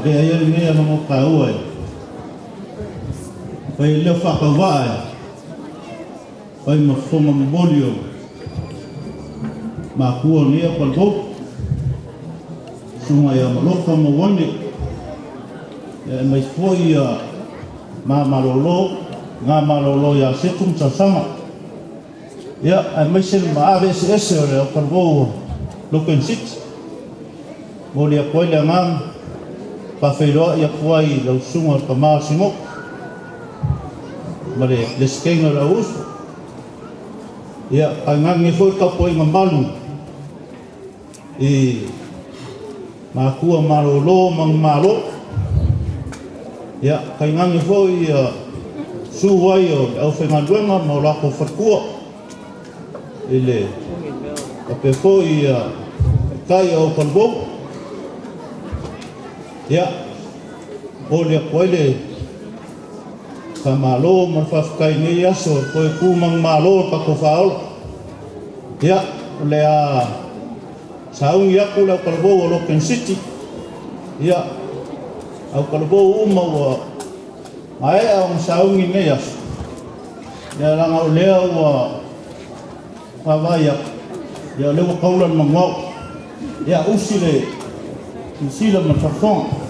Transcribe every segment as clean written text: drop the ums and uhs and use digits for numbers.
cái ấy nghe nó một cái ủi vậy liệu phạt cái vải vậy một phong một bolio mà cua nia còn tốt xung quanh một lúc không một vấn đề mấy phôi mà lolo mà lolo ya sẽ cũng cho sama ya mấy xin mà ABCS rồi còn vô local sit một liệp quay là ngang và phải đó ya quay lâu xung quanh cái mà xí mốc mà để scan ở đâu ya anh ngang nghe phôi cặp quay ngắm balu mà cua mà lolo mà lolo ya kai ngang foi su vai au fe manduenga mo la ko fatkua ele ke foi kai au kalbo ya ole koile kamalo mo fa kai ni ya so ko ku mang malo pa ko faul ya le a saung ya ku la kalbo lo ken city ya au kalbo uma wa mai ang saung ini ya lang au leo wa pavaya ya leo kaulan mangau ya usile matafon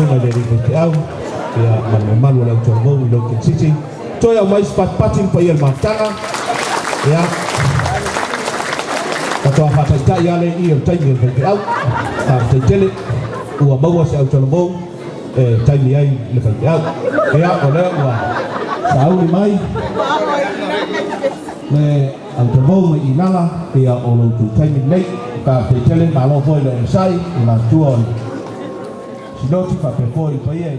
ngai le ni te au ia malu le to mo lo ke sisi toi au mai patin pa ia matanga ia to fa ta ia le ia tai ni te au te tele ua maua se au to mo tai ni ai le fa au ia o le ua sau ni mai le ang tabo mai inala ia o lo tu tai ni nei ka te tele malo foi le sai na tuon si no ti fa pe foi pa ia